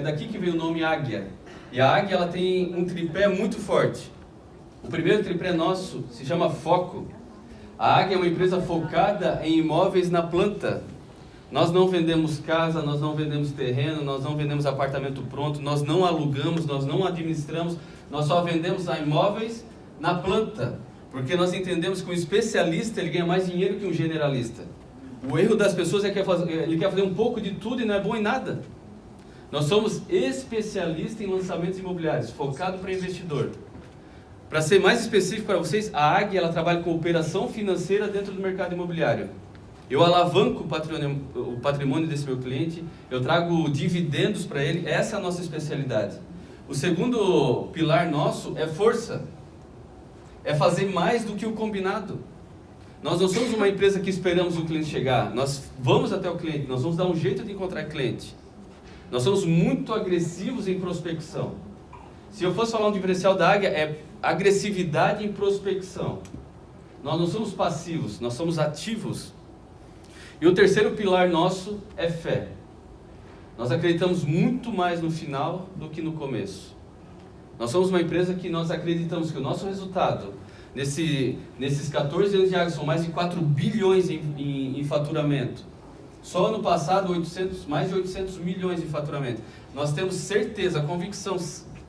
É daqui que veio o nome Águia. E a Águia ela tem um tripé muito forte. O primeiro tripé nosso se chama Foco. A Águia é uma empresa focada em imóveis na planta. Nós não vendemos casa, nós não vendemos terreno, nós não vendemos apartamento pronto, nós não alugamos, nós não administramos, nós só vendemos imóveis na planta. Porque nós entendemos que um especialista ele ganha mais dinheiro que um generalista. O erro das pessoas é que ele quer fazer um pouco de tudo e não é bom em nada. Nós somos especialistas em lançamentos imobiliários, focado para investidor. Para ser mais específico para vocês, a Águia ela trabalha com operação financeira dentro do mercado imobiliário. Eu alavanco o patrimônio desse meu cliente, eu trago dividendos para ele, essa é a nossa especialidade. O segundo pilar nosso é força, é fazer mais do que o combinado. Nós não somos uma empresa que esperamos o cliente chegar, nós vamos até o cliente, nós vamos dar um jeito de encontrar cliente. Nós somos muito agressivos em prospecção. Se eu fosse falar um diferencial da Águia, é agressividade em prospecção. Nós não somos passivos, nós somos ativos. E o terceiro pilar nosso é fé. Nós acreditamos muito mais no final do que no começo. Nós somos uma empresa que nós acreditamos que o nosso resultado, nesses 14 anos de Águia, são mais de 4 bilhões em faturamento. Só ano passado, mais de 800 milhões de faturamento. Nós temos certeza, convicção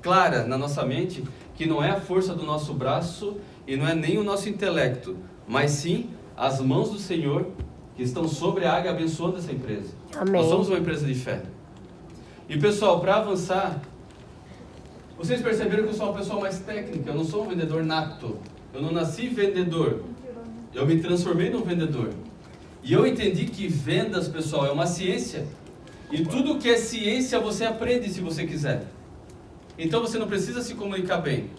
clara na nossa mente, que não é a força do nosso braço e não é nem o nosso intelecto, mas sim as mãos do Senhor que estão sobre a Águia abençoando essa empresa. Amém. Nós somos uma empresa de fé. E pessoal, para avançar, vocês perceberam que eu sou uma pessoa mais técnica, eu não sou um vendedor nato. Eu não nasci vendedor, eu me transformei num vendedor. E eu entendi que vendas, pessoal, é uma ciência. E tudo que é ciência você aprende se você quiser. Então você não precisa se comunicar bem.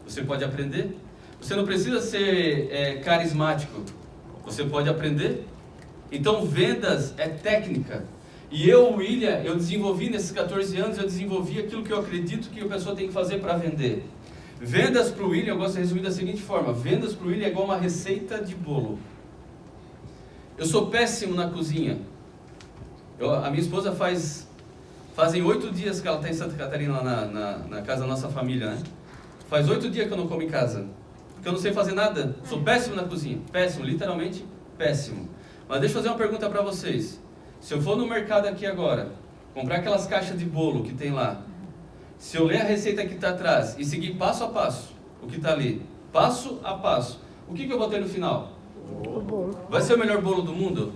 Você pode aprender. Você não precisa ser carismático. Você pode aprender. Então vendas é técnica. E eu, William, eu desenvolvi nesses 14 anos, eu desenvolvi aquilo que eu acredito que a pessoa tem que fazer para vender. Vendas para o William, eu gosto de resumir da seguinte forma. Vendas para o William é igual uma receita de bolo. Eu sou péssimo na cozinha. A minha esposa fazem 8 dias que ela está em Santa Catarina, lá na casa da nossa família, né? Faz 8 dias que eu não como em casa. Porque eu não sei fazer nada. Sou péssimo na cozinha. Péssimo, literalmente péssimo. Mas deixa eu fazer uma pergunta para vocês. Se eu for no mercado aqui agora, comprar aquelas caixas de bolo que tem lá, se eu ler a receita que está atrás e seguir passo a passo o que está ali, passo a passo, o que eu vou ter no final? Vai ser o melhor bolo do mundo?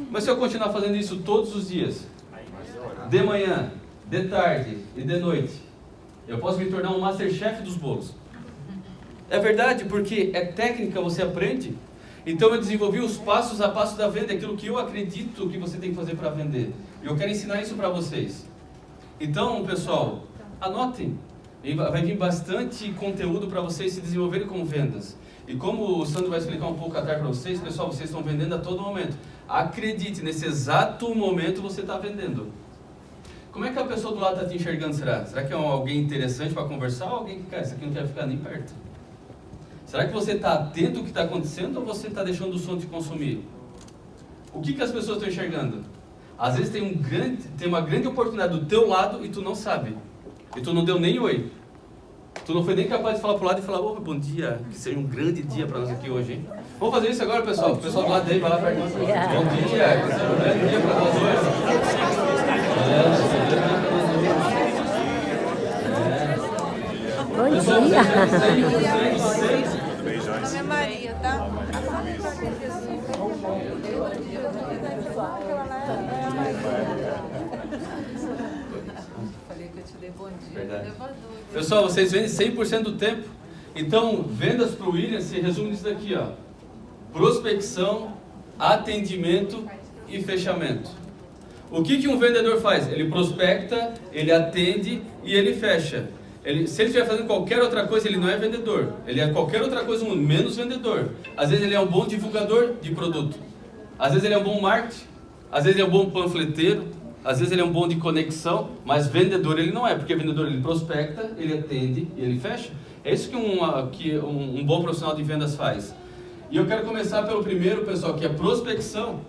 Mas se eu continuar fazendo isso todos os dias, de manhã, de tarde e de noite, eu posso me tornar um Masterchef dos bolos. É verdade, porque é técnica, você aprende. Então eu desenvolvi os passos a passo da venda, aquilo que eu acredito que você tem que fazer para vender. E eu quero ensinar isso para vocês. Então, pessoal, anotem. Vai vir bastante conteúdo para vocês se desenvolverem com vendas. E como o Sandro vai explicar um pouco à tarde para vocês, pessoal, vocês estão vendendo a todo momento. Acredite, nesse exato momento você está vendendo. Como é que a pessoa do lado está te enxergando, será? Será que é alguém interessante para conversar ou alguém que, cara, isso aqui não quer ficar nem perto? Será que você está atento ao que está acontecendo ou você está deixando o som te consumir? O que as pessoas estão enxergando? Às vezes tem uma grande oportunidade do teu lado e tu não sabe. E tu não deu nem oi. Tu não foi nem capaz de falar pro lado e falar, oh, bom dia, que seja um grande dia para nós aqui hoje, hein? Vamos fazer isso agora, pessoal. O pessoal do lado dele vai lá perto de nós. Bom dia, que seja um grande dia para nós hoje. Bom dia. Meu nome é Maria, tá? Falei que eu te dei bom dia. Verdade. Pessoal, vocês vendem 100% do tempo. Então, vendas para o William se resume nisso daqui, ó. Prospecção, atendimento e fechamento. O que um vendedor faz? Ele prospecta, ele atende e ele fecha. Se ele estiver fazendo qualquer outra coisa, ele não é vendedor. Ele é qualquer outra coisa, menos vendedor. Às vezes ele é um bom divulgador de produto. Às vezes ele é um bom marketing. Às vezes ele é um bom panfleteiro. Às vezes ele é um bom de conexão. Mas vendedor ele não é, porque vendedor ele prospecta, ele atende e ele fecha. É isso que um bom profissional de vendas faz. E eu quero começar pelo primeiro, pessoal, que é prospecção.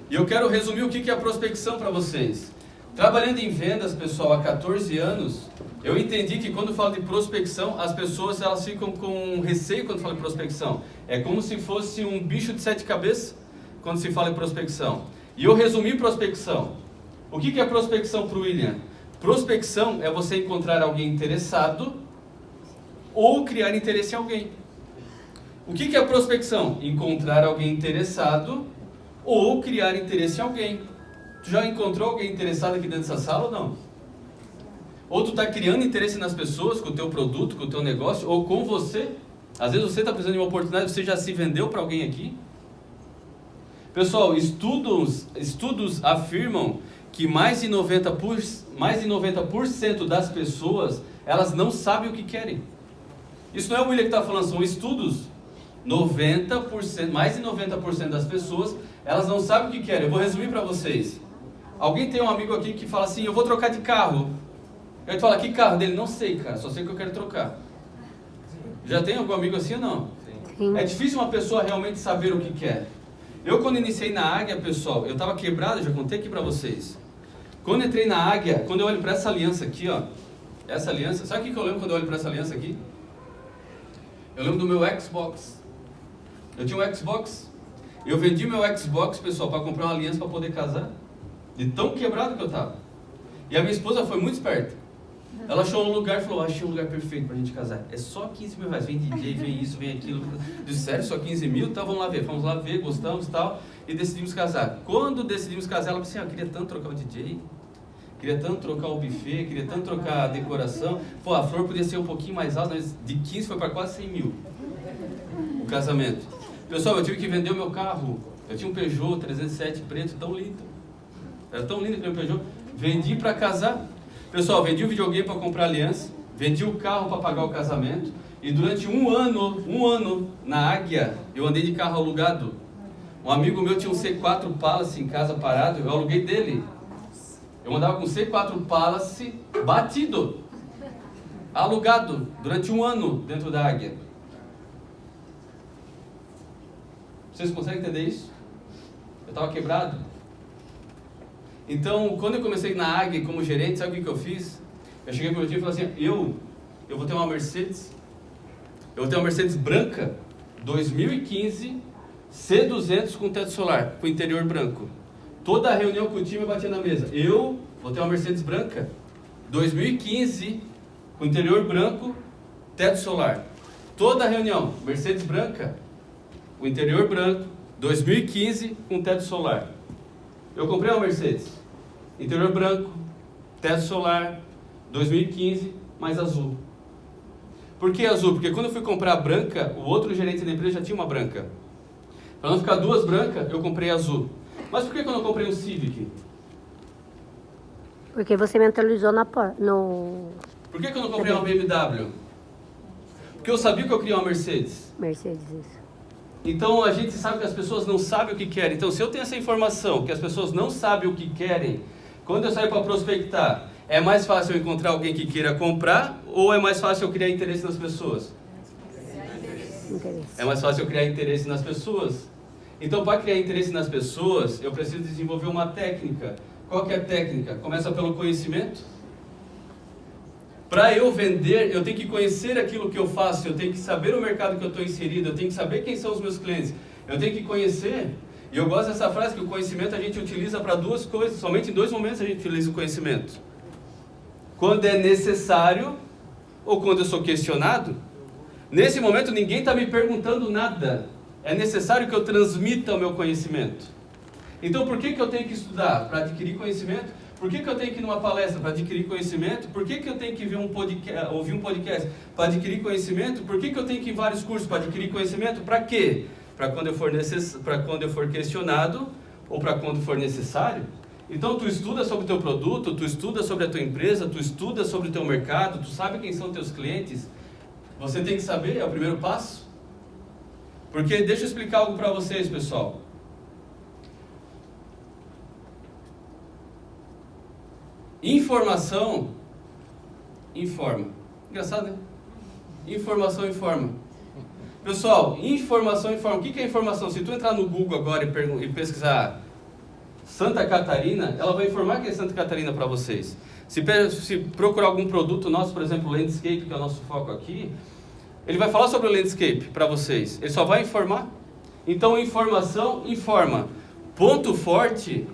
E eu quero resumir o que é a prospecção para vocês. Trabalhando em vendas, pessoal, há 14 anos, eu entendi que quando falo de prospecção, as pessoas elas ficam com receio quando falam de prospecção. É como se fosse um bicho de 7 cabeças quando se fala em prospecção. E eu resumi prospecção. O que é prospecção para o William? Prospecção é você encontrar alguém interessado ou criar interesse em alguém. O que é prospecção? Encontrar alguém interessado ou criar interesse em alguém. Tu já encontrou alguém interessado aqui dentro dessa sala ou não? Ou tu está criando interesse nas pessoas, com o teu produto, com o teu negócio, ou com você? Às vezes você está precisando de uma oportunidade, você já se vendeu para alguém aqui? Pessoal, estudos afirmam que mais de 90% das pessoas, elas não sabem o que querem. Isso não é o William que está falando, são estudos. 90%, mais de 90% das pessoas, elas não sabem o que querem. Eu vou resumir para vocês. Alguém tem um amigo aqui que fala assim, eu vou trocar de carro. Eu te falo, que carro dele? Não sei, cara, só sei que eu quero trocar. Já tem algum amigo assim ou não? Sim. É difícil uma pessoa realmente saber o que quer. Eu quando iniciei na Águia, pessoal, eu estava quebrado, já contei aqui para vocês. Quando entrei na Águia, quando eu olho para essa aliança aqui, ó, essa aliança, sabe o que eu lembro quando eu olho para essa aliança aqui? Eu lembro do meu Xbox. Eu tinha um Xbox, eu vendi meu Xbox, pessoal, para comprar uma aliança para poder casar. De tão quebrado que eu estava. E a minha esposa foi muito esperta. Ela achou um lugar e falou, achei um lugar perfeito pra gente casar. É só 15 mil reais, vem DJ, vem isso, vem aquilo. Eu disse, sério, só 15 mil? Então vamos lá ver. Fomos lá ver, gostamos e tal, e decidimos casar. Quando decidimos casar, ela disse assim, eu queria tanto trocar o DJ, queria tanto trocar o buffet, queria tanto trocar a decoração. Pô, a flor podia ser um pouquinho mais alta, mas de 15 foi para quase 100 mil o casamento. Pessoal, eu tive que vender o meu carro. Eu tinha um Peugeot 307 preto, tão lindo. Era tão lindo aquele Peugeot. Vendi para casar. Pessoal, vendi o videogame para comprar aliança, vendi o carro para pagar o casamento, e durante um ano na Águia, eu andei de carro alugado. Um amigo meu tinha um C4 Palace em casa parado, eu aluguei dele. Eu andava com C4 Palace batido, alugado, durante um ano dentro da Águia. Vocês conseguem entender isso? Eu estava quebrado. Então, quando eu comecei na Águia como gerente, sabe o que eu fiz? Eu cheguei para o meu time e falei assim, eu vou ter uma Mercedes, eu vou ter uma Mercedes branca, 2015, C200 com teto solar, com interior branco. Toda a reunião com o time eu batia na mesa, eu vou ter uma Mercedes branca, 2015, com interior branco, teto solar. Toda a reunião, Mercedes branca, com interior branco, 2015, com teto solar. Eu comprei uma Mercedes, interior branco, teto solar, 2015, mais azul. Por que azul? Porque quando eu fui comprar a branca, o outro gerente da empresa já tinha uma branca. Para não ficar duas brancas, eu comprei azul. Mas por que quando eu comprei um Civic? Porque você mentalizou no... Por que quando eu comprei uma BMW? Porque eu sabia que eu queria uma Mercedes. Mercedes, isso. Então a gente sabe que as pessoas não sabem o que querem. Então se eu tenho essa informação, que as pessoas não sabem o que querem, quando eu saio para prospectar, é mais fácil eu encontrar alguém que queira comprar ou é mais fácil eu criar interesse nas pessoas? É mais fácil eu criar interesse nas pessoas. Então para criar interesse nas pessoas, eu preciso desenvolver uma técnica. Qual que é a técnica? Começa pelo conhecimento. Para eu vender, eu tenho que conhecer aquilo que eu faço, eu tenho que saber o mercado que eu estou inserido, eu tenho que saber quem são os meus clientes, eu tenho que conhecer. E eu gosto dessa frase que o conhecimento a gente utiliza para duas coisas, somente em dois momentos a gente utiliza o conhecimento. Quando é necessário ou quando eu sou questionado. Nesse momento ninguém está me perguntando nada, é necessário que eu transmita o meu conhecimento. Então por que eu tenho que estudar? Para adquirir conhecimento? Por que eu tenho que ir numa palestra? Para adquirir conhecimento? Por que eu tenho que ver ouvir um podcast? Para adquirir conhecimento? Por que eu tenho que ir em vários cursos para adquirir conhecimento? Para quê? Para quando eu for questionado ou para quando for necessário? Então tu estuda sobre o teu produto, tu estuda sobre a tua empresa, tu estuda sobre o teu mercado, tu sabe quem são teus clientes. Você tem que saber, é o primeiro passo. Porque deixa eu explicar algo para vocês, pessoal. Informação informa. Engraçado, né? Informação informa. Pessoal, informação informa. O que é informação? Se tu entrar no Google agora e pesquisar Santa Catarina, ela vai informar que é Santa Catarina para vocês. Se procurar algum produto nosso, por exemplo, Landscape, que é o nosso foco aqui, ele vai falar sobre o Landscape para vocês. Ele só vai informar. Então, informação informa. Ponto forte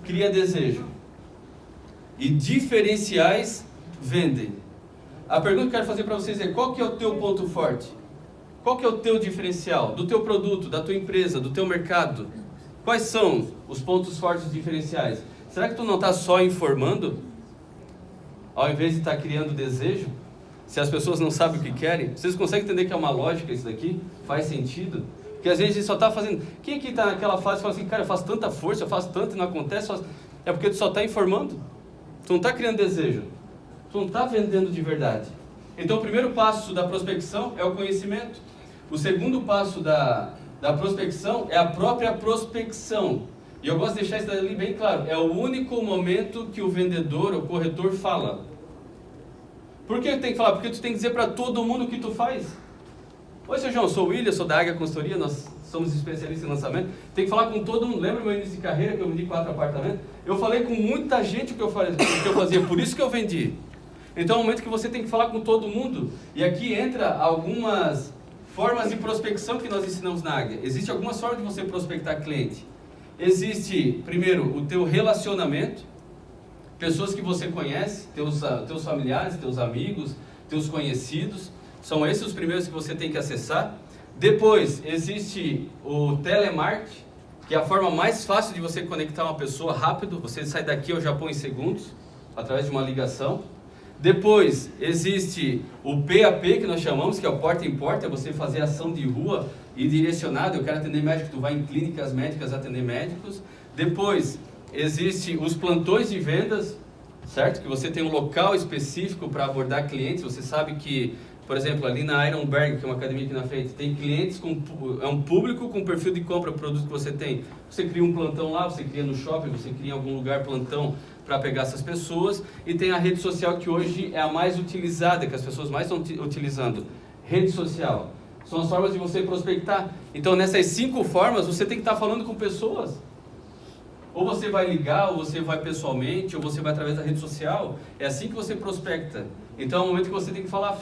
cria desejo. E diferenciais vendem. A pergunta que eu quero fazer para vocês é: qual que é o teu ponto forte? Qual que é o teu diferencial? Do teu produto, da tua empresa, do teu mercado? Quais são os pontos fortes e diferenciais? Será que tu não está só informando? Ao invés de estar criando desejo? Se as pessoas não sabem o que querem? Vocês conseguem entender que é uma lógica isso daqui? Faz sentido? Porque às vezes a gente só está fazendo... Quem aqui está naquela fase e fala assim: cara, eu faço tanta força, eu faço tanto e não acontece? É porque tu só está informando. Tu não está criando desejo. Tu não está vendendo de verdade. Então o primeiro passo da prospecção é o conhecimento. O segundo passo da prospecção é a própria prospecção. E eu gosto de deixar isso ali bem claro. É o único momento que o vendedor, o corretor, fala. Por que tem que falar? Porque tu tem que dizer para todo mundo o que tu faz. Oi, seu João, eu sou o William, sou da Águia Consultoria, nós somos especialistas em lançamento. Tem que falar com todo mundo. Lembra meu início de carreira, que eu vendi 4 apartamentos? Eu falei com muita gente o que eu fazia, por isso que eu vendi. Então é o momento que você tem que falar com todo mundo. E aqui entra algumas formas de prospecção que nós ensinamos na Águia. Existem algumas formas de você prospectar cliente. Existe, primeiro, o teu relacionamento. Pessoas que você conhece, teus familiares, teus amigos, teus conhecidos. São esses os primeiros que você tem que acessar. Depois, existe o telemarketing, que é a forma mais fácil de você conectar uma pessoa rápido. Você sai daqui ao Japão em segundos, através de uma ligação. Depois, existe o PAP, que nós chamamos, que é o porta em porta, é você fazer ação de rua e direcionado. Eu quero atender médico, tu vai em clínicas médicas atender médicos. Depois, existe os plantões de vendas, certo? Que você tem um local específico para abordar clientes. Você sabe que, por exemplo, ali na Ironberg, que é uma academia aqui na frente, tem clientes, é um público com perfil de compra do produto que você tem. Você cria um plantão lá, você cria no shopping, você cria em algum lugar plantão para pegar essas pessoas. E tem a rede social, que hoje é a mais utilizada, que as pessoas mais estão utilizando. Rede social. São as formas de você prospectar. Então, nessas 5 formas, você tem que estar falando com pessoas. Ou você vai ligar, ou você vai pessoalmente, ou você vai através da rede social. É assim que você prospecta. Então é o momento que você tem que falar,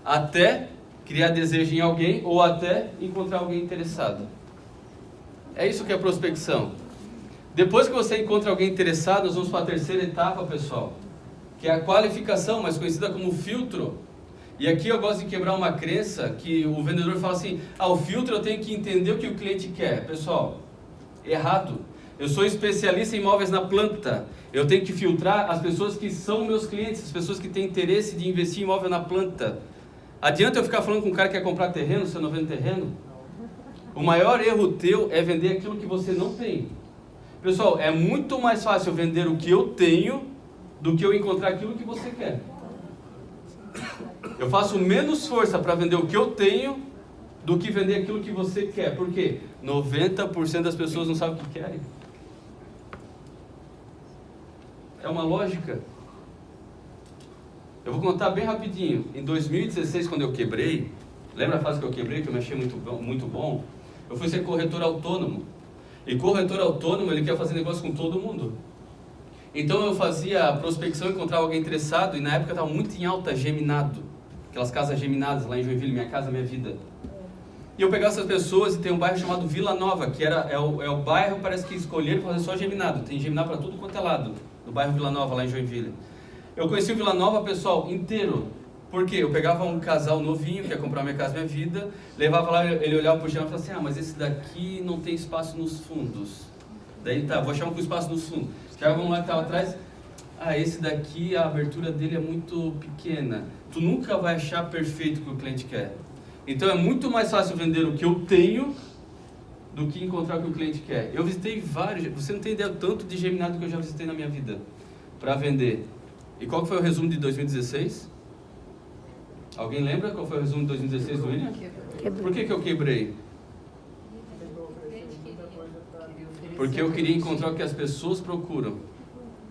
até criar desejo em alguém, ou até encontrar alguém interessado. É isso que é prospecção. Depois que você encontra alguém interessado, nós vamos para a terceira etapa, pessoal, que é a qualificação, mais conhecida como filtro. E aqui eu gosto de quebrar uma crença que o vendedor fala assim: o filtro eu tenho que entender o que o cliente quer. Pessoal, errado. Eu sou especialista em imóveis na planta. Eu tenho que filtrar as pessoas que são meus clientes, as pessoas que têm interesse de investir em imóvel na planta. Adianta eu ficar falando com um cara que quer comprar terreno, se eu não vendo terreno? O maior erro teu é vender aquilo que você não tem. Pessoal, é muito mais fácil vender o que eu tenho do que eu encontrar aquilo que você quer. Eu faço menos força para vender o que eu tenho do que vender aquilo que você quer. Por quê? 90% das pessoas não sabem o que querem. É uma lógica. Eu vou contar bem rapidinho. Em 2016, quando eu quebrei, lembra a fase que eu quebrei, que eu me achei muito bom? Eu fui ser corretor autônomo. E corretor autônomo, ele quer fazer negócio com todo mundo. Então eu fazia a prospecção, encontrava alguém interessado, e na época estava muito em alta geminado. Aquelas casas geminadas lá em Joinville, Minha Casa Minha Vida. E eu pegava essas pessoas, e tem um bairro chamado Vila Nova, que é o bairro, parece que escolheram fazer só geminado. Tem geminado para tudo quanto é lado, no bairro Vila Nova, lá em Joinville. Eu conheci o Vila Nova, pessoal, inteiro. Por quê? Eu pegava um casal novinho, que ia comprar Minha Casa Minha Vida, levava lá, ele olhava pro chão e falava assim: mas esse daqui não tem espaço nos fundos. Daí tá, vou achar um com espaço nos fundos. Chegava um lá que estava atrás: esse daqui, a abertura dele é muito pequena. Tu nunca vai achar perfeito o que o cliente quer. Então é muito mais fácil vender o que eu tenho do que encontrar o que o cliente quer. Eu visitei vários, você não tem ideia do tanto de geminado que eu já visitei na minha vida para vender. E qual que foi o resumo de 2016? Alguém lembra qual foi o resumo de 2016 do William? Por que eu quebrei? Porque eu queria encontrar o que as pessoas procuram.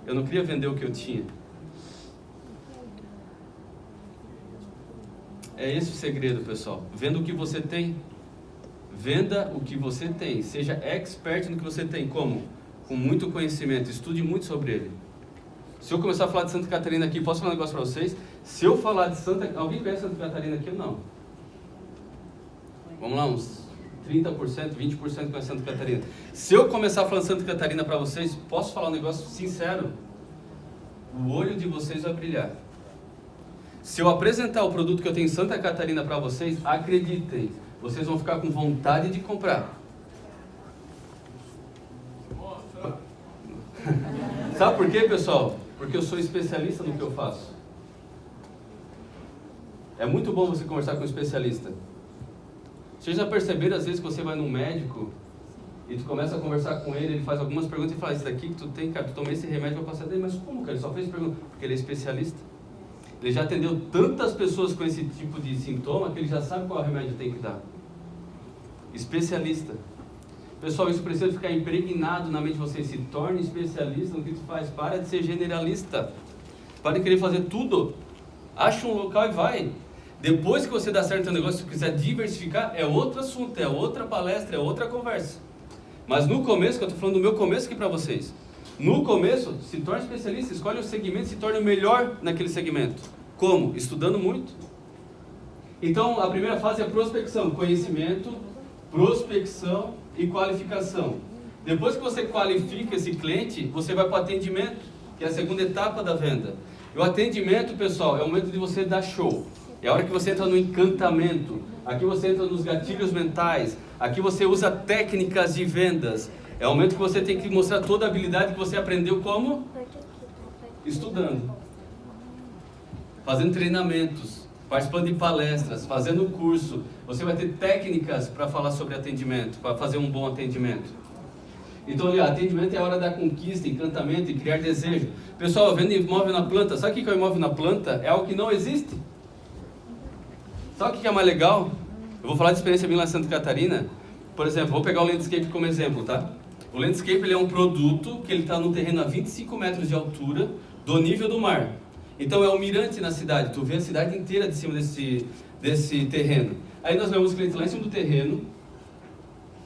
Eu não queria vender o que eu tinha. É esse o segredo, pessoal. Venda o que você tem. Venda o que você tem. Seja expert no que você tem. Como? Com muito conhecimento. Estude muito sobre ele. Se eu começar a falar de Santa Catarina aqui, posso falar um negócio para vocês? Se eu falar de Alguém conhece Santa Catarina aqui ou não? Vamos lá, uns 30%, 20% conhece Santa Catarina. Se eu começar falando Santa Catarina para vocês, posso falar um negócio sincero? O olho de vocês vai brilhar. Se eu apresentar o produto que eu tenho em Santa Catarina para vocês, acreditem, vocês vão ficar com vontade de comprar. Sabe por quê, pessoal? Porque eu sou especialista no que eu faço. É muito bom você conversar com um especialista. Vocês já perceberam às vezes que você vai num médico e tu começa a conversar com ele, ele faz algumas perguntas e fala, isso daqui que tu tem, cara, tu tomei esse remédio para passar dele, mas como, cara? Ele só fez pergunta. Porque ele é especialista. Ele já atendeu tantas pessoas com esse tipo de sintoma que ele já sabe qual remédio tem que dar. Especialista. Pessoal, isso precisa ficar impregnado na mente de vocês. Se torne especialista no que tu faz. Para de ser generalista. Para de querer fazer tudo. Acha um local e vai. Depois que você dá certo no negócio, se você quiser diversificar, é outro assunto, é outra palestra, é outra conversa. Mas no começo, que eu estou falando do meu começo aqui para vocês. No começo, se torne especialista, escolhe um segmento e se torne o melhor naquele segmento. Como? Estudando muito. Então, a primeira fase é prospecção, conhecimento, prospecção e qualificação. Depois que você qualifica esse cliente, você vai para o atendimento, que é a segunda etapa da venda. E o atendimento, pessoal, é o momento de você dar show. É a hora que você entra no encantamento. Aqui você entra nos gatilhos mentais. Aqui você usa técnicas de vendas. É o momento que você tem que mostrar toda a habilidade que você aprendeu como? Estudando. Fazendo treinamentos. Participando de palestras. Fazendo curso. Você vai ter técnicas para falar sobre atendimento. Para fazer um bom atendimento. Então, olha, atendimento é a hora da conquista, encantamento e criar desejo. Pessoal, vendo imóvel na planta. Sabe o que é o imóvel na planta? É algo que não existe. Sabe o que é mais legal? Eu vou falar de experiência minha lá em Santa Catarina. Por exemplo, vou pegar o landscape como exemplo, tá? O landscape ele é um produto que ele está no terreno a 25 metros de altura do nível do mar. Então é um mirante na cidade, tu vê a cidade inteira de cima desse terreno. Aí nós levamos os clientes lá em cima do terreno,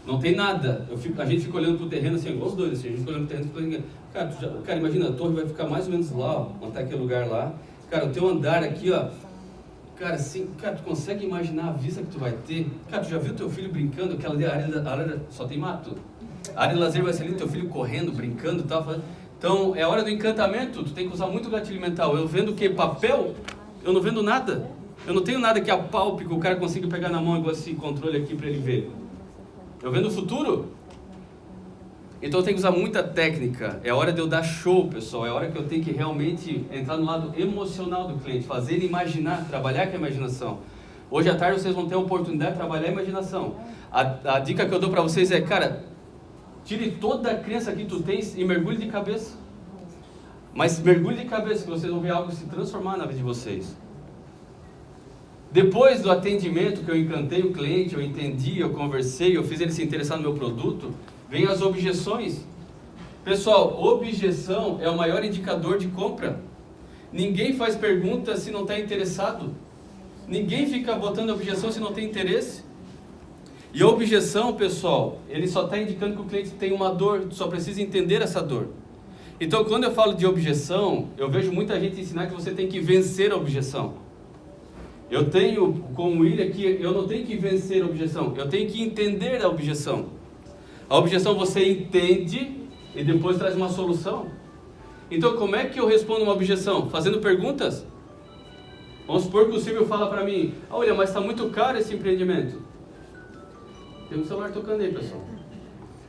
não tem nada. A gente fica olhando pro terreno assim, igual os dois, assim, a gente fica olhando pro terreno, cara, imagina, a torre vai ficar mais ou menos lá, ó, até aquele lugar lá. Cara, o teu andar aqui, ó, cara, assim, cara, tu consegue imaginar a vista que tu vai ter? Cara, tu já viu teu filho brincando, aquela área só tem mato? A área de lazer vai ser ali, teu filho correndo, brincando e tal. Então, é a hora do encantamento, tu tem que usar muito gatilho mental. Eu vendo o quê? Papel? Eu não vendo nada. Eu não tenho nada que apalpe, que o cara consiga pegar na mão igual esse controle aqui para ele ver. Eu vendo o futuro? Então eu tenho que usar muita técnica. É hora de eu dar show, pessoal. É hora que eu tenho que realmente entrar no lado emocional do cliente, fazer ele imaginar, trabalhar com a imaginação. Hoje à tarde vocês vão ter a oportunidade de trabalhar a imaginação. A dica que eu dou para vocês é, cara, tire toda a crença que tu tens e mergulhe de cabeça. Mas mergulhe de cabeça que vocês vão ver algo se transformar na vida de vocês. Depois do atendimento que eu encantei o cliente, eu entendi, eu conversei, eu fiz ele se interessar no meu produto, vem as objeções. Pessoal, objeção é o maior indicador de compra. Ninguém faz pergunta se não está interessado. Ninguém fica botando objeção se não tem interesse. E a objeção, pessoal, ele só está indicando que o cliente tem uma dor, só precisa entender essa dor. Então, quando eu falo de objeção, eu vejo muita gente ensinar que você tem que vencer a objeção. Eu tenho, com o William aqui, eu não tenho que vencer a objeção, eu tenho que entender a objeção. A objeção você entende e depois traz uma solução. Então, como é que eu respondo uma objeção? Fazendo perguntas? Vamos supor que o Silvio fala para mim, olha, mas está muito caro esse empreendimento. Tem um celular tocando aí, pessoal.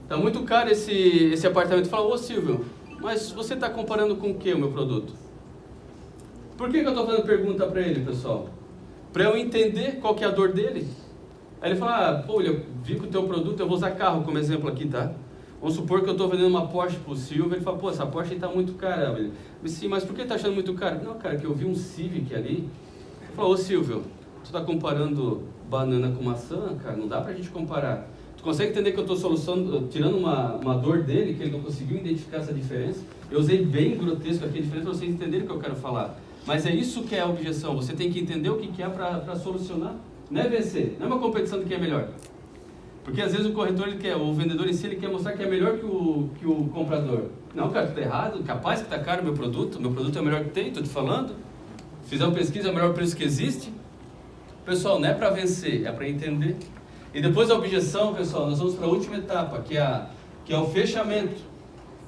Está muito caro esse apartamento. Fala, ô Silvio, mas você está comparando com o que o meu produto? Por que eu estou fazendo pergunta para ele, pessoal? Para eu entender qual que é a dor dele. Aí ele fala, pô, eu vi que o teu produto, eu vou usar carro como exemplo aqui, tá? Vamos supor que eu estou vendendo uma Porsche pro Silvio, ele fala, pô, essa Porsche está muito cara. Eu disse, sim, mas por que está achando muito caro? Não, cara, que eu vi um Civic ali. Ele falou, ô Silvio, tu está comparando banana com maçã? Cara, não dá pra gente comparar. Tu consegue entender que eu estou tirando uma dor dele, que ele não conseguiu identificar essa diferença? Eu usei bem grotesco aqui a diferença para vocês entenderem o que eu quero falar. Mas é isso que é a objeção, você tem que entender o que é para solucionar. Não é vencer, não é uma competição de quem é melhor. Porque às vezes o corretor, o vendedor em si, ele quer mostrar que é melhor que o comprador. Não, cara, tu tá errado, capaz que tá caro o meu produto é o melhor que tem, tô te falando. Fizer uma pesquisa, é o melhor preço que existe. Pessoal, não é para vencer, é para entender. E depois da objeção, pessoal, nós vamos para a última etapa, que é o fechamento.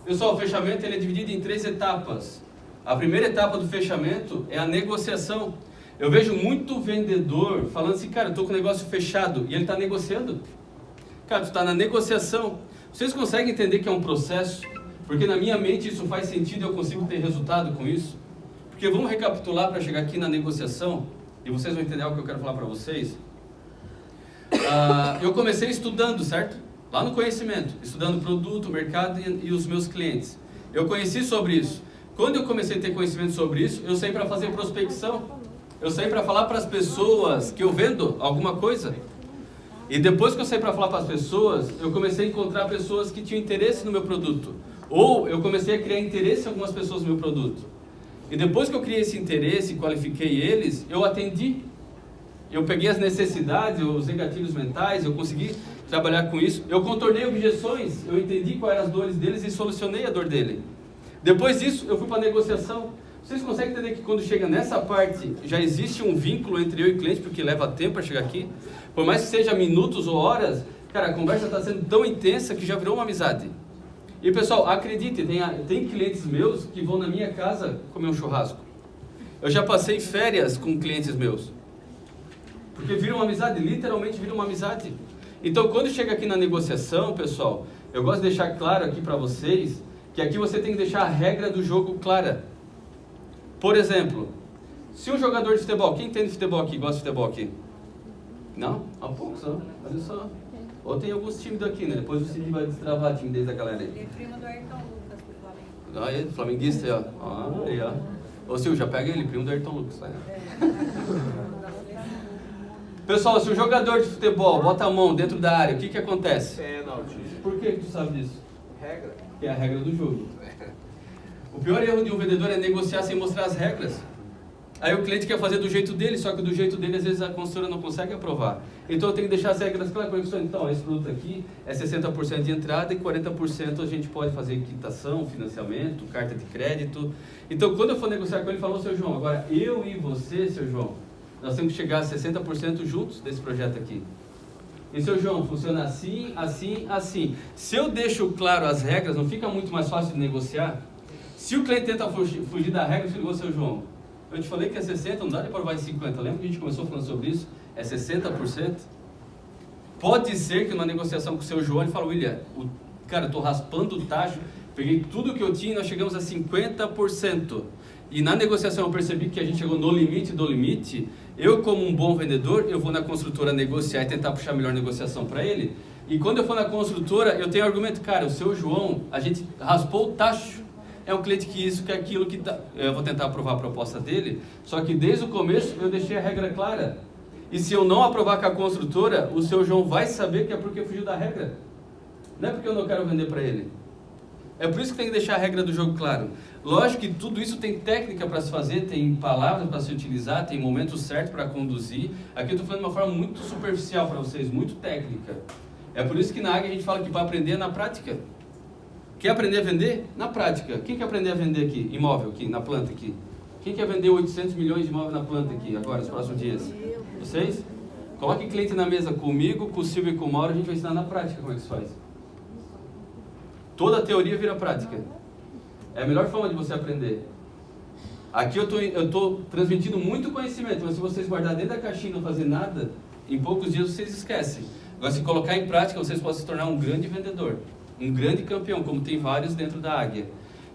Pessoal, o fechamento ele é dividido em 3 etapas. A primeira etapa do fechamento é a negociação. Eu vejo muito vendedor falando assim, cara, eu estou com o negócio fechado, e ele está negociando. Cara, tu está na negociação. Vocês conseguem entender que é um processo? Porque na minha mente isso faz sentido e eu consigo ter resultado com isso. Porque vamos recapitular para chegar aqui na negociação, e vocês vão entender algo que eu quero falar para vocês. Eu comecei estudando, certo? Lá no conhecimento, estudando produto, mercado e os meus clientes. Eu conheci sobre isso. Quando eu comecei a ter conhecimento sobre isso, eu saí para fazer prospecção. Eu saí para falar para as pessoas que eu vendo alguma coisa. E depois que eu saí para falar para as pessoas, eu comecei a encontrar pessoas que tinham interesse no meu produto. Ou eu comecei a criar interesse em algumas pessoas no meu produto. E depois que eu criei esse interesse e qualifiquei eles, eu atendi. Eu peguei as necessidades, eu usei gatilhos mentais, eu consegui trabalhar com isso. Eu contornei objeções, eu entendi quais eram as dores deles e solucionei a dor dele. Depois disso, eu fui para a negociação. Vocês conseguem entender que quando chega nessa parte, já existe um vínculo entre eu e o cliente, porque leva tempo para chegar aqui? Por mais que seja minutos ou horas, cara, a conversa está sendo tão intensa que já virou uma amizade. E pessoal, acredite, tem clientes meus que vão na minha casa comer um churrasco. Eu já passei férias com clientes meus. Porque vira uma amizade, literalmente vira uma amizade. Então, quando chega aqui na negociação, pessoal, eu gosto de deixar claro aqui para vocês, que aqui você tem que deixar a regra do jogo clara. Por exemplo, se um jogador de futebol, quem entende futebol aqui, gosta de futebol aqui? Não? Há poucos, não. Olha só. Ou tem alguns tímidos aqui, né? Depois o Cid vai destravar a timidez da galera aí. Ele é primo do Ayrton Lucas, do Flamengo. Olha aí, flamenguista aí, ó. Aí, ó. Ô Silvio, já pega ele, primo do Ayrton Lucas. Tá? Pessoal, se o jogador de futebol bota a mão dentro da área, o que acontece? Pênalti. Por que tu sabe disso? Regra. Que é a regra do jogo. O pior erro de um vendedor é negociar sem mostrar as regras. Aí o cliente quer fazer do jeito dele, só que do jeito dele às vezes a consultora não consegue aprovar. Então eu tenho que deixar as regras claras. Como é que funciona? Então, esse produto aqui é 60% de entrada e 40% a gente pode fazer quitação, financiamento, carta de crédito. Então quando eu for negociar com ele, falou, seu João, agora eu e você, seu João, nós temos que chegar a 60% juntos desse projeto aqui. E seu João, funciona assim, assim, assim. Se eu deixo claro as regras, não fica muito mais fácil de negociar? Se o cliente tenta fugir da regra, eu digo, seu João, eu te falei que é 60%, não dá de provar em 50%. Lembra que a gente começou falando sobre isso? É 60%? Pode ser que numa negociação com o seu João, ele fala, William, cara, eu estou raspando o tacho, peguei tudo que eu tinha e nós chegamos a 50%. E na negociação eu percebi que a gente chegou no limite do limite. Eu, como um bom vendedor, eu vou na construtora negociar e tentar puxar a melhor negociação para ele. E quando eu for na construtora, eu tenho argumento, cara, o seu João, a gente raspou o tacho. É um cliente que isso, que aquilo, que dá. Eu vou tentar aprovar a proposta dele, só que desde o começo eu deixei a regra clara. E se eu não aprovar com a construtora, o seu João vai saber que é porque fugiu da regra. Não é porque eu não quero vender para ele. É por isso que tem que deixar a regra do jogo claro. Lógico que tudo isso tem técnica para se fazer, tem palavras para se utilizar, tem momentos certos para conduzir. Aqui eu estou falando de uma forma muito superficial para vocês, muito técnica. É por isso que na Águia a gente fala que para aprender é na prática. Quer aprender a vender? Na prática. Quem quer aprender a vender aqui? Imóvel aqui, na planta aqui. Quem quer vender 800 milhões de imóvel na planta aqui, agora, nos próximos dias? Vocês? Coloque cliente na mesa comigo, com o Silvio e com o Mauro, a gente vai ensinar na prática como é que se faz. Toda a teoria vira prática. É a melhor forma de você aprender. Aqui eu estou transmitindo muito conhecimento, mas se vocês guardarem dentro da caixinha e não fazer nada, em poucos dias vocês esquecem. Agora, se colocar em prática, vocês podem se tornar um grande vendedor. Um grande campeão, como tem vários dentro da Águia.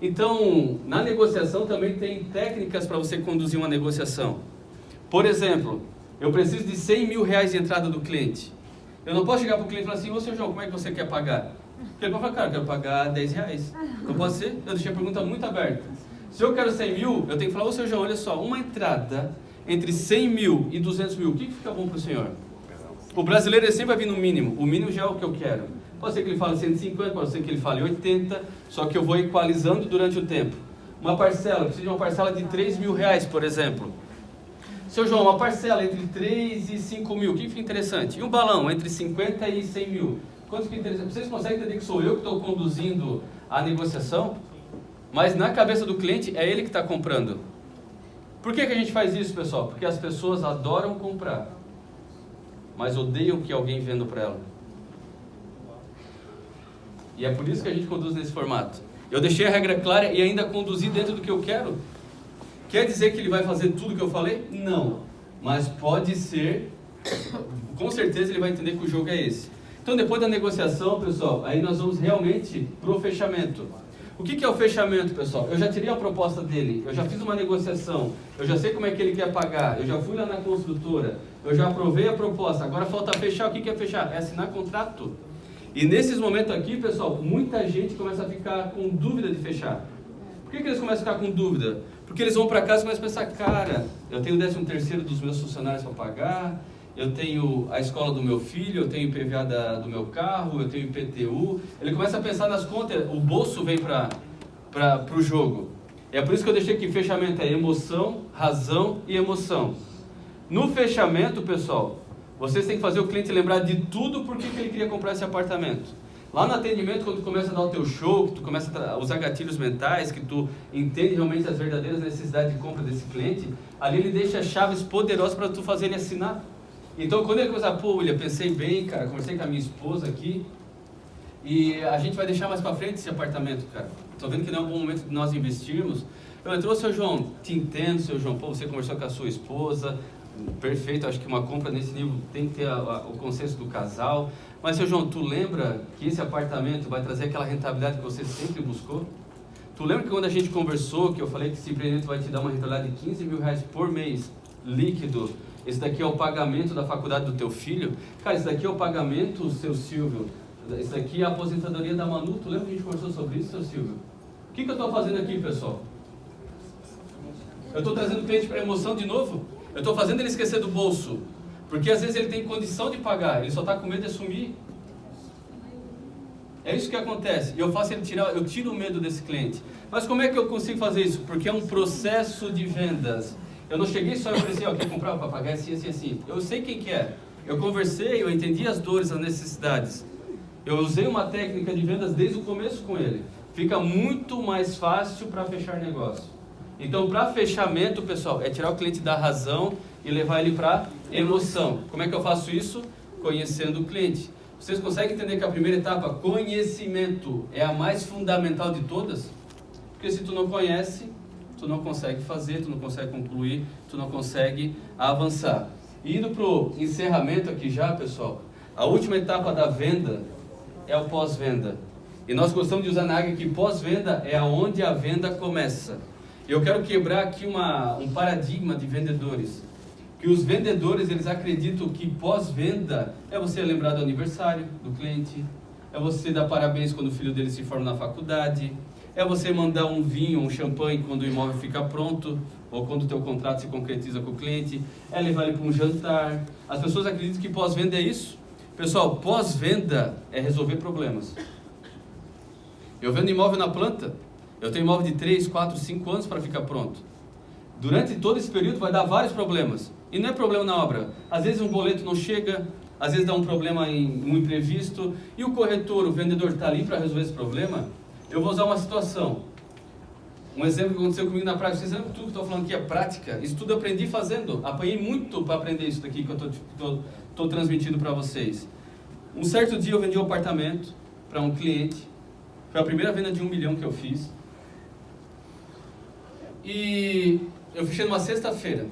Então, na negociação também tem técnicas para você conduzir uma negociação. Por exemplo, eu preciso de 100 mil reais de entrada do cliente. Eu não posso chegar para o cliente e falar assim, ô seu João, como é que você quer pagar? Porque ele vai falar, cara, eu quero pagar 10 reais. Não pode ser? Eu deixei a pergunta muito aberta. Se eu quero 100 mil, eu tenho que falar, ô seu João, olha só, uma entrada entre 100 mil e 200 mil, o que fica bom para o senhor? O brasileiro ele sempre vai vir no mínimo. O mínimo já é o que eu quero. Pode ser que ele fale 150, pode ser que ele fale 80, só que eu vou equalizando durante o tempo. Uma parcela, preciso de uma parcela de 3 mil reais, por exemplo. Seu João, uma parcela entre 3 e 5 mil, o que fica interessante? E um balão entre 50 e 100 mil, quanto fica interessante? Vocês conseguem entender que sou eu que estou conduzindo a negociação? Mas na cabeça do cliente é ele que está comprando. Por que a gente faz isso, pessoal? Porque as pessoas adoram comprar, mas odeiam que alguém venda para ela. E é por isso que a gente conduz nesse formato. Eu deixei a regra clara e ainda conduzi dentro do que eu quero. Quer dizer que ele vai fazer tudo o que eu falei? Não. Mas pode ser, com certeza ele vai entender que o jogo é esse. Então depois da negociação, pessoal, aí nós vamos realmente pro fechamento. O que é o fechamento, pessoal? Eu já tirei a proposta dele, eu já fiz uma negociação, eu já sei como é que ele quer pagar, eu já fui lá na construtora, eu já aprovei a proposta, agora falta fechar. O que é fechar? É assinar contrato. E nesses momentos aqui, pessoal, muita gente começa a ficar com dúvida de fechar. Por que eles começam a ficar com dúvida? Porque eles vão para casa e começam a pensar, cara, eu tenho o 13º dos meus funcionários para pagar, eu tenho a escola do meu filho, eu tenho o IPVA do meu carro, eu tenho o IPTU. Ele começa a pensar nas contas, o bolso vem para o jogo. É por isso que eu deixei que fechamento é emoção, razão e emoção. No fechamento, pessoal, vocês têm que fazer o cliente lembrar de tudo por que ele queria comprar esse apartamento. Lá no atendimento, quando tu começa a dar o teu show, que tu começa a usar gatilhos mentais, que tu entende realmente as verdadeiras necessidades de compra desse cliente, ali ele deixa chaves poderosas para tu fazer ele assinar. Então, quando ele começar, pô, William, pensei bem, cara, conversei com a minha esposa aqui, e a gente vai deixar mais para frente esse apartamento, cara. Tô vendo que não é um bom momento de nós investirmos. Eu entrou, seu João, te entendo, seu João, pô, você conversou com a sua esposa, perfeito, acho que uma compra nesse nível tem que ter o consenso do casal. Mas, seu João, tu lembra que esse apartamento vai trazer aquela rentabilidade que você sempre buscou? Tu lembra que quando a gente conversou, que eu falei que esse empreendimento vai te dar uma rentabilidade de 15 mil reais por mês, líquido? Esse daqui é o pagamento da faculdade do teu filho? Cara, esse daqui é o pagamento, seu Silvio. Esse daqui é a aposentadoria da Manu. Tu lembra que a gente conversou sobre isso, seu Silvio? O que eu estou fazendo aqui, pessoal? Eu estou trazendo o cliente para emoção de novo? Eu estou fazendo ele esquecer do bolso. Porque às vezes ele tem condição de pagar, ele só está com medo de assumir. É isso que acontece. E eu faço ele tirar, eu tiro o medo desse cliente. Mas como é que eu consigo fazer isso? Porque é um processo de vendas. Eu não cheguei só e falei assim, ó, quer comprar para pagar assim, assim, assim. Eu sei quem que é. Eu conversei, eu entendi as dores, as necessidades. Eu usei uma técnica de vendas desde o começo com ele. Fica muito mais fácil para fechar negócio. Então, para fechamento, pessoal, é tirar o cliente da razão e levar ele para emoção. Como é que eu faço isso? Conhecendo o cliente. Vocês conseguem entender que a primeira etapa, conhecimento, é a mais fundamental de todas? Porque se tu não conhece, tu não consegue fazer, tu não consegue concluir, tu não consegue avançar. E indo para o encerramento aqui já, pessoal, a última etapa da venda é o pós-venda. E nós gostamos de usar na área que pós-venda é aonde a venda começa. Eu quero quebrar aqui um paradigma de vendedores. Que os vendedores, eles acreditam que pós-venda é você lembrar do aniversário do cliente, é você dar parabéns quando o filho dele se forma na faculdade, é você mandar um vinho, um champanhe quando o imóvel fica pronto, ou quando o teu contrato se concretiza com o cliente, é levar ele para um jantar. As pessoas acreditam que pós-venda é isso. Pessoal, pós-venda é resolver problemas. Eu vendo imóvel na planta, eu tenho imóvel de 3, 4, 5 anos para ficar pronto. Durante todo esse período vai dar vários problemas. E não é problema na obra. Às vezes um boleto não chega, às vezes dá um problema em um imprevisto, e o corretor, o vendedor está ali para resolver esse problema. Eu vou usar uma situação. Um exemplo que aconteceu comigo na prática. Vocês lembram que tudo que eu estou falando aqui é prática? Isso tudo eu aprendi fazendo. Apanhei muito para aprender isso daqui que eu estou transmitindo para vocês. Um certo dia eu vendi um apartamento para um cliente. Foi a primeira venda de 1 milhão que eu fiz. E eu fechei numa sexta-feira.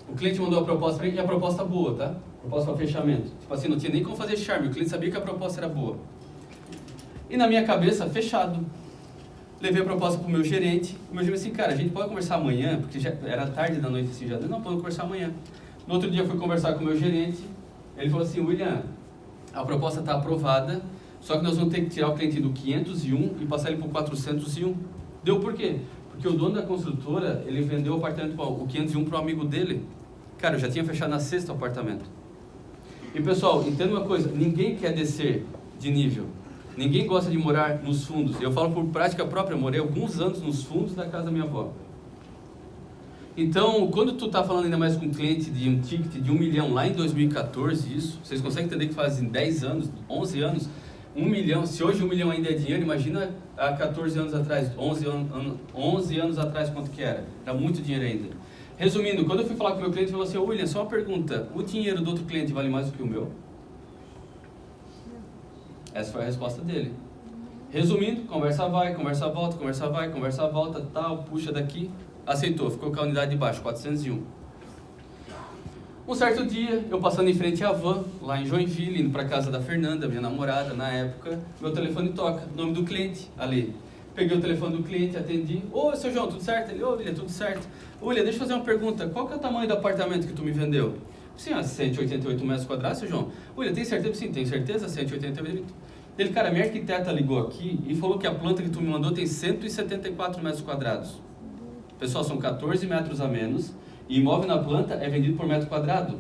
O cliente mandou a proposta para mim, e a proposta boa, tá? Proposta para fechamento. Tipo assim, não tinha nem como fazer charme, o cliente sabia que a proposta era boa. E na minha cabeça, fechado. Levei a proposta para o meu gerente. O meu gerente disse assim, cara, a gente pode conversar amanhã? Porque já era tarde da noite assim, já. Não, podemos conversar amanhã. No outro dia eu fui conversar com o meu gerente. Ele falou assim, William, a proposta está aprovada, só que nós vamos ter que tirar o cliente do 501 e passar ele para o 401. Deu por quê? Porque o dono da construtora, ele vendeu o apartamento, o 501 para um amigo dele. Cara, eu já tinha fechado na sexta o apartamento. E pessoal, entenda uma coisa, ninguém quer descer de nível. Ninguém gosta de morar nos fundos. Eu falo por prática própria, eu morei alguns anos nos fundos da casa da minha avó. Então, quando tu tá falando ainda mais com um cliente de um ticket de 1 milhão lá em 2014, isso, vocês conseguem entender que fazem 10 anos, 11 anos, 1 milhão, se hoje 1 milhão ainda é dinheiro, imagina há 14 anos atrás, 11 anos atrás quanto que era. Era muito dinheiro ainda. Resumindo, quando eu fui falar com o meu cliente, ele falou assim, William, só uma pergunta, o dinheiro do outro cliente vale mais do que o meu? Essa foi a resposta dele. Resumindo, conversa vai, conversa volta, conversa vai, conversa volta, tal, puxa daqui, aceitou, ficou com a unidade de baixo, 401. Um certo dia, eu passando em frente à van, lá em Joinville, indo para casa da Fernanda, minha namorada, na época, meu telefone toca, nome do cliente, ali. Peguei o telefone do cliente, atendi, ô, seu João, tudo certo? Ele, ô, William, tudo certo. William, deixa eu fazer uma pergunta, qual que é o tamanho do apartamento que tu me vendeu? Sim, 188 metros quadrados, seu João. William, tem certeza? Sim, tenho certeza, 188. Ele, cara, minha arquiteta ligou aqui e falou que a planta que tu me mandou tem 174 metros quadrados. Pessoal, são 14 metros a menos e imóvel na planta é vendido por metro quadrado.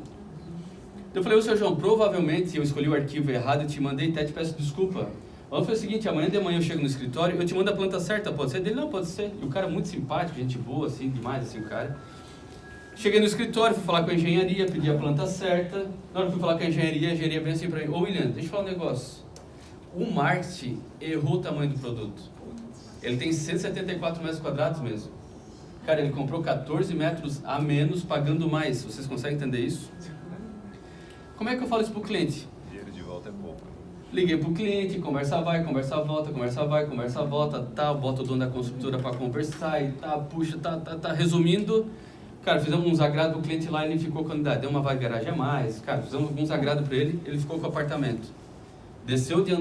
Eu falei, ô seu João, provavelmente eu escolhi o arquivo errado e te mandei, até te peço desculpa. Vamos fazer o seguinte, amanhã de manhã eu chego no escritório e eu te mando a planta certa, pode ser? Dele, não, pode ser. E o cara muito simpático, gente boa, assim, demais, assim, o cara. Cheguei no escritório, fui falar com a engenharia, pedi a planta certa. Na hora que fui falar com a engenharia bem assim pra mim, ô William, deixa eu falar um negócio. O marketing errou o tamanho do produto. Ele tem 174 metros quadrados mesmo. Cara, ele comprou 14 metros a menos, pagando mais. Vocês conseguem entender isso? Como é que eu falo isso pro cliente? Dinheiro de volta é pouco. Liguei pro cliente, conversa vai, conversa volta, conversa vai, conversa volta, tá, bota o dono da construtora para conversar e tá, puxa, tá. Resumindo, cara, fizemos uns agrados pro cliente lá e ele ficou com a unidade. Deu uma vaga de garagem a mais, cara, fizemos alguns agrados para ele ficou com o apartamento. Desceu de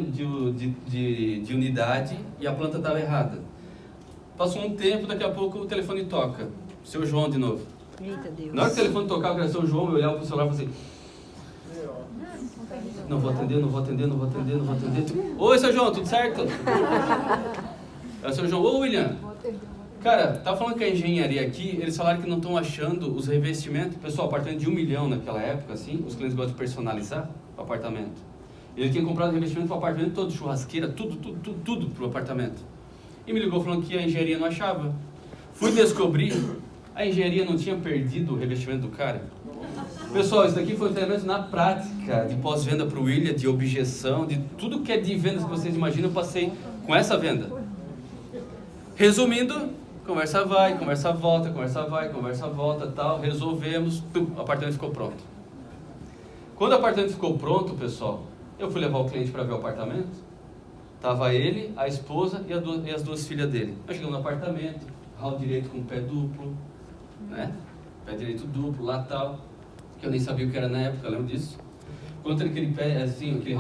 unidade e a planta estava errada. Passou um tempo, daqui a pouco o telefone toca. Seu João de novo. Eita Deus. Na hora que o telefone tocava, era seu João, eu olhava pro celular e falei assim, não vou atender. Oi, seu João, tudo certo? É o seu João, ô William. Cara, tá falando que a engenharia aqui, eles falaram que não estão achando os revestimentos. Pessoal, apartamento de 1 milhão naquela época, assim, os clientes gostam de personalizar o apartamento. Ele tinha comprado revestimento para o apartamento todo, churrasqueira, tudo para o apartamento. E me ligou falando que a engenharia não achava. Fui descobrir, a engenharia não tinha perdido o revestimento do cara. Pessoal, isso daqui foi um treinamento na prática, de pós-venda para o William, de objeção, de tudo que é de vendas que vocês imaginam, eu passei com essa venda. Resumindo, conversa vai, conversa volta, conversa vai, conversa volta, tal, resolvemos, o apartamento ficou pronto. Quando o apartamento ficou pronto, pessoal, eu fui levar o cliente para ver o apartamento. Tava ele, a esposa e as duas filhas dele. Nós chegamos no apartamento, hall direito com pé duplo, né? Pé direito duplo, lá tal, que eu nem sabia o que era na época, eu lembro disso. Quando aquele pé, assim, aquele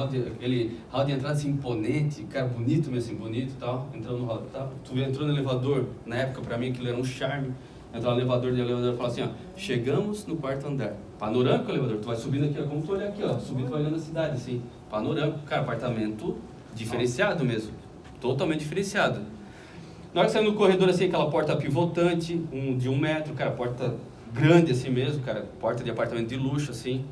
hall de entrada assim, imponente, cara, bonito mesmo, assim, bonito e tal, entrando no hall, tal. Tu entrou no elevador, na época pra mim aquilo era um charme. Entrar no elevador e falar assim, ó, chegamos no quarto andar. Panorâmico o elevador, tu vai subindo aqui, ó, como tu olha aqui, ó, subindo, tu vai olhando a cidade, assim, panorâmico, cara, apartamento diferenciado mesmo, totalmente diferenciado. Na hora que saiu no corredor, assim, aquela porta pivotante, de 1 metro, cara, porta grande assim mesmo, cara, porta de apartamento de luxo, assim.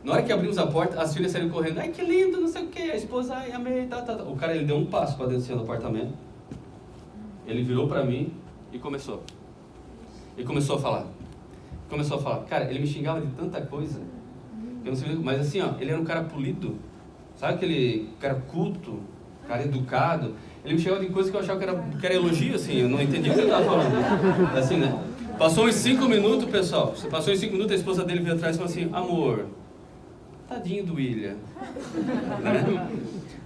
Na hora que abrimos a porta, as filhas saíram correndo, ai que lindo, não sei o que, a esposa, ai amei, tá. O cara, ele deu um passo para dentro do apartamento, ele virou pra mim e começou a falar, cara, ele me xingava de tanta coisa, eu não sei, mas assim, ó, ele era um cara polido, sabe aquele cara culto, cara educado, ele me xingava de coisas que eu achava que era elogio, assim, eu não entendia o que ele estava falando, assim, né? Passou uns 5 minutos, pessoal, a esposa dele veio atrás e falou assim, amor, tadinho do William, né?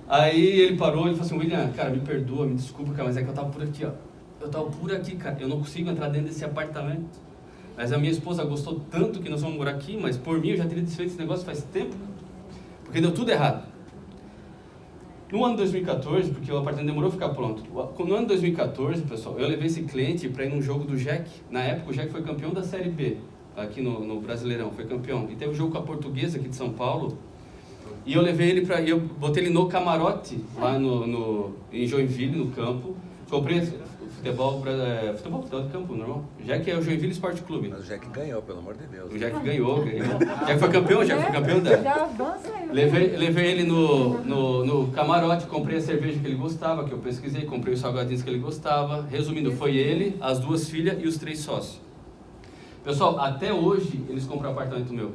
Aí ele parou e falou assim, William, cara, me perdoa, me desculpa, cara, mas é que eu tava por aqui, ó. Eu tava por aqui, cara, eu não consigo entrar dentro desse apartamento. Mas a minha esposa gostou tanto que nós vamos morar aqui, mas por mim eu já teria desfeito esse negócio faz tempo. Porque deu tudo errado. No ano 2014, porque o apartamento demorou a ficar pronto. No ano 2014, pessoal, eu levei esse cliente para ir num jogo do Jack. Na época o Jack foi campeão da Série B, aqui no Brasileirão, foi campeão. E teve um jogo com a Portuguesa aqui de São Paulo. E eu levei ele para, eu botei ele no camarote, lá em Joinville, no campo. Comprei futebol de campo, normal. Jack é o Joinville Esporte Clube. Mas o Jack ganhou, pelo amor de Deus. O Jack ganhou. Jack foi campeão da... Levei ele no camarote, comprei a cerveja que ele gostava, que eu pesquisei, comprei os salgadinhos que ele gostava. Resumindo, foi ele, as 2 filhas e os 3 sócios. Pessoal, até hoje eles compram apartamento meu.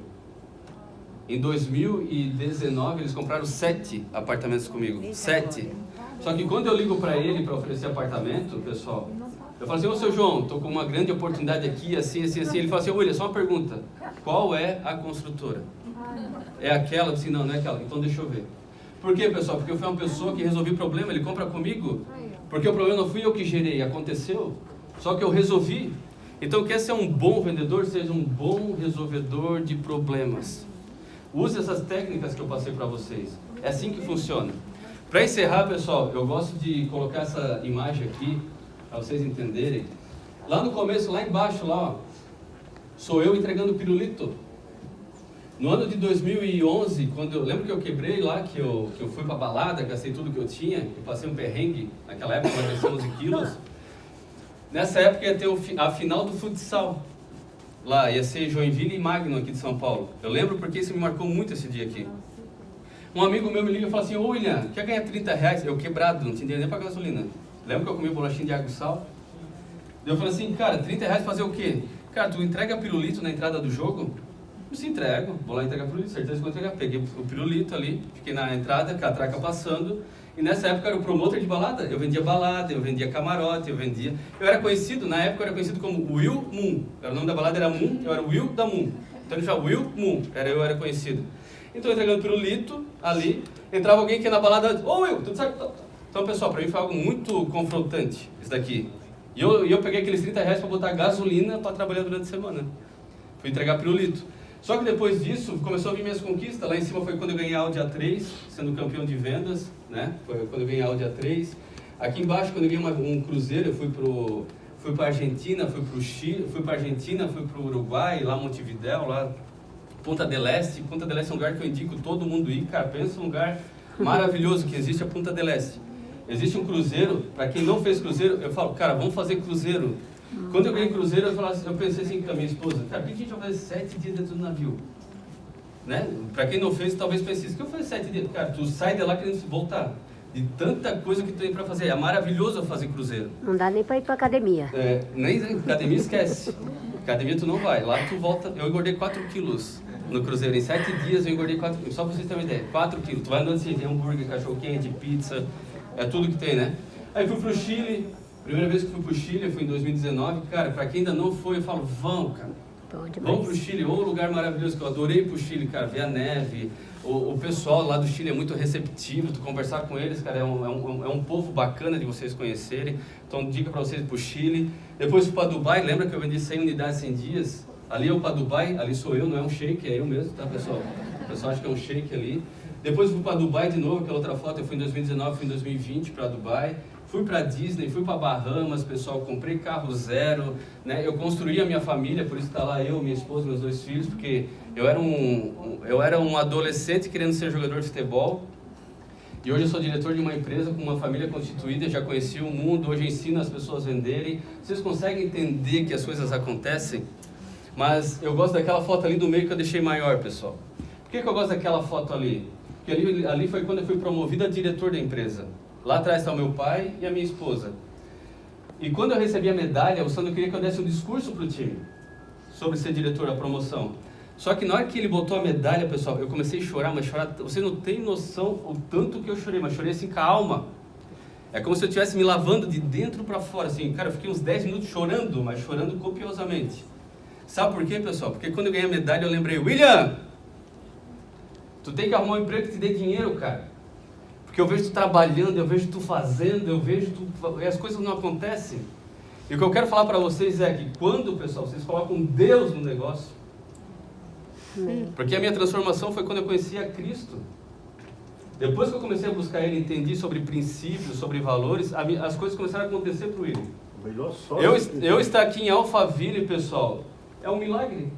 Em 2019 eles compraram 7 apartamentos comigo. 7. Só que quando eu ligo para ele para oferecer apartamento, pessoal, eu falo assim, ô seu João, tô com uma grande oportunidade aqui, assim. Ele fala assim, William, só uma pergunta, qual é a construtora? É aquela? Eu disse, não é aquela, então deixa eu ver. Por quê, pessoal? Porque eu fui uma pessoa que resolvi o problema, ele compra comigo, porque o problema não fui eu que gerei, aconteceu, só que eu resolvi. Então, quer ser um bom vendedor, seja um bom resolvedor de problemas. Use essas técnicas que eu passei para vocês. É assim que funciona. Para encerrar, pessoal, eu gosto de colocar essa imagem aqui, para vocês entenderem. Lá no começo, lá embaixo, lá, ó, sou eu entregando pirulito. No ano de 2011, quando eu lembro que eu quebrei lá, que eu fui para balada, gastei tudo que eu tinha, e passei um perrengue, naquela época eu emagreci 11 quilos. Nessa época ia ter a final do futsal. Lá, ia ser Joinville e Magno aqui de São Paulo. Eu lembro porque isso me marcou muito esse dia aqui. Um amigo meu me liga e fala assim, ô William, quer ganhar 30 reais? Eu quebrado, não tinha dinheiro nem para gasolina. Lembra que eu comi bolachinha de água e sal? Eu falei assim, cara, 30 reais fazer o quê? Cara, tu entrega pirulito na entrada do jogo? Eu disse, entrego, vou lá entregar pirulito, certeza que vou entregar. Peguei o pirulito ali, fiquei na entrada, com a traca passando. E nessa época eu era o promotor de balada. Eu vendia balada, eu vendia camarote, eu era conhecido, na época eu era conhecido como Will Moon. O nome da balada era Moon, eu era o Will da Moon. Então ele falava Will Moon, eu era conhecido. Então eu entregando pirulito ali, entrava alguém que ia na balada, ô Will, tudo certo? Então pessoal, para mim foi algo muito confrontante isso daqui. E eu peguei aqueles 30 reais para botar gasolina para trabalhar durante a semana. Fui entregar pirulito. Só que depois disso, começou a vir minhas conquistas. Lá em cima foi quando eu ganhei a Audi A3, sendo campeão de vendas, né? Foi quando eu ganhei a Audi A3. Aqui embaixo, quando eu ganhei um cruzeiro, eu fui para Argentina, fui para o Chile, fui para Argentina, fui para o Uruguai, lá Montevidéu, lá Punta del Este. Punta del Este é um lugar que eu indico todo mundo ir. Cara, pensa um lugar maravilhoso que existe, a Punta del Este. Existe um cruzeiro, para quem não fez cruzeiro, eu falo, cara, vamos fazer cruzeiro. Quando eu ganhei cruzeiro, eu pensei assim com a minha esposa, cara, por que a gente vai fazer 7 dias dentro do navio? Né? Para quem não fez, talvez pense isso, que eu fazer 7 dias? Cara, tu sai de lá querendo voltar. De tanta coisa que tu tem para fazer. É maravilhoso fazer cruzeiro. Não dá nem para ir para academia. Nem academia esquece. Academia tu não vai. Lá tu volta. Eu engordei 4 quilos no cruzeiro. Em 7 dias eu engordei 4 quilos. Só para vocês terem uma ideia. 4 quilos. Tu vai andando assim, tem hambúrguer, cachorro-quente, pizza. É tudo que tem, né? Aí fui pro Chile. Primeira vez que fui pro Chile, foi em 2019. Cara, para quem ainda não foi, eu falo, vamos, cara. Vamos pro Chile. Ou um lugar maravilhoso que eu adorei pro Chile, cara. Ver a neve. O pessoal lá do Chile é muito receptivo, tu conversar com eles, cara, é um povo bacana de vocês conhecerem. Então, dica para vocês pro Chile. Depois fui para Dubai, lembra que eu vendi 100 unidades em 100 dias? Ali eu para Dubai, ali sou eu, não é um shake, é eu mesmo, tá, pessoal? O pessoal acha que é um shake ali. Depois fui para Dubai de novo, aquela outra foto, eu fui em 2019, fui em 2020 para Dubai. Fui para Disney, fui para Bahamas, pessoal, comprei carro zero, né? Eu construí a minha família, por isso está lá eu, minha esposa, meus 2 filhos, porque eu era um adolescente querendo ser jogador de futebol. E hoje eu sou diretor de uma empresa com uma família constituída, já conheci o mundo, hoje ensino as pessoas a venderem. Vocês conseguem entender que as coisas acontecem? Mas eu gosto daquela foto ali do meio que eu deixei maior, pessoal. Por que eu gosto daquela foto ali? Porque ali foi quando eu fui promovido a diretor da empresa. Lá atrás está o meu pai e a minha esposa. E quando eu recebi a medalha, o Sandro queria que eu desse um discurso para o time sobre ser diretor da promoção. Só que na hora que ele botou a medalha, pessoal, eu comecei a chorar, mas chorar, você não tem noção o tanto que eu chorei, mas chorei assim com a alma. É como se eu estivesse me lavando de dentro para fora, assim, cara, eu fiquei uns 10 minutos chorando, mas chorando copiosamente. Sabe por quê, pessoal? Porque quando eu ganhei a medalha, eu lembrei, William, tu tem que arrumar um emprego que te dê dinheiro, cara. Porque eu vejo tu trabalhando, eu vejo tu fazendo, eu vejo tu... E as coisas não acontecem. E o que eu quero falar para vocês é que quando, pessoal, vocês colocam Deus no negócio... Porque a minha transformação foi quando eu conheci a Cristo. Depois que eu comecei a buscar Ele, entendi sobre princípios, sobre valores, as coisas começaram a acontecer para Ele. Eu estar aqui em Alphaville, pessoal, é um milagre.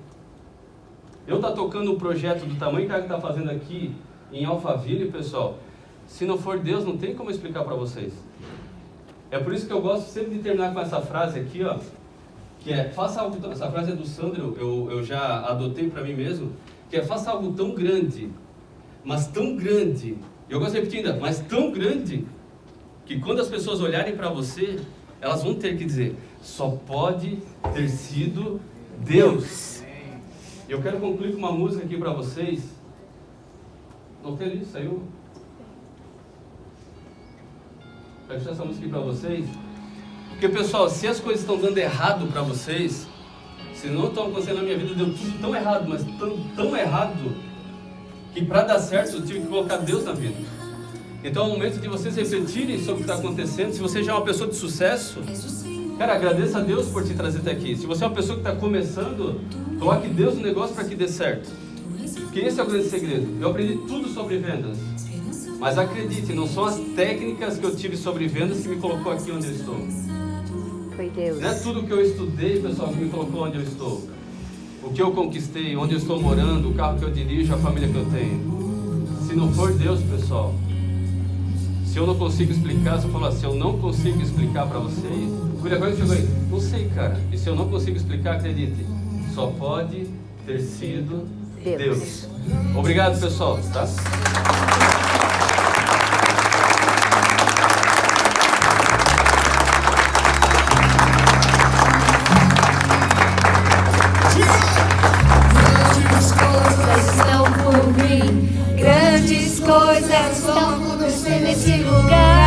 Eu estar tocando um projeto do tamanho que a gente está fazendo aqui em Alphaville, pessoal... Se não for Deus, não tem como explicar para vocês. É por isso que eu gosto sempre de terminar com essa frase aqui, ó. Que é, faça algo... Essa frase é do Sandro, eu já adotei para mim mesmo. Que é, faça algo tão grande, mas tão grande. Eu gosto de repetir ainda, mas tão grande, que quando as pessoas olharem para você, elas vão ter que dizer, só pode ter sido Deus. E eu quero concluir com uma música aqui para vocês. Não tem ali, saiu? Quero deixar essa música aqui para vocês. Porque, pessoal, se as coisas estão dando errado para vocês, se não estão acontecendo na minha vida, deu tudo tão errado, mas tão errado, que para dar certo eu tive que colocar Deus na vida. Então é o momento de vocês refletirem sobre o que está acontecendo. Se você já é uma pessoa de sucesso, cara, agradeça a Deus por te trazer até aqui. Se você é uma pessoa que está começando, coloque Deus no negócio para que dê certo. Porque esse é o grande segredo. Eu aprendi tudo sobre vendas. Mas acredite, não são as técnicas que eu tive sobre vendas que me colocou aqui onde eu estou. Foi Deus. Não é tudo que eu estudei, pessoal, que me colocou onde eu estou. O que eu conquistei, onde eu estou morando, o carro que eu dirijo, a família que eu tenho. Se não for Deus, pessoal, se eu não consigo explicar, se eu falar, se eu não consigo explicar para vocês, William agora chegou aí, não sei, cara. E se eu não consigo explicar, acredite, só pode ter sido Deus. Obrigado, pessoal, tá? Grandes coisas vão acontecer nesse lugar.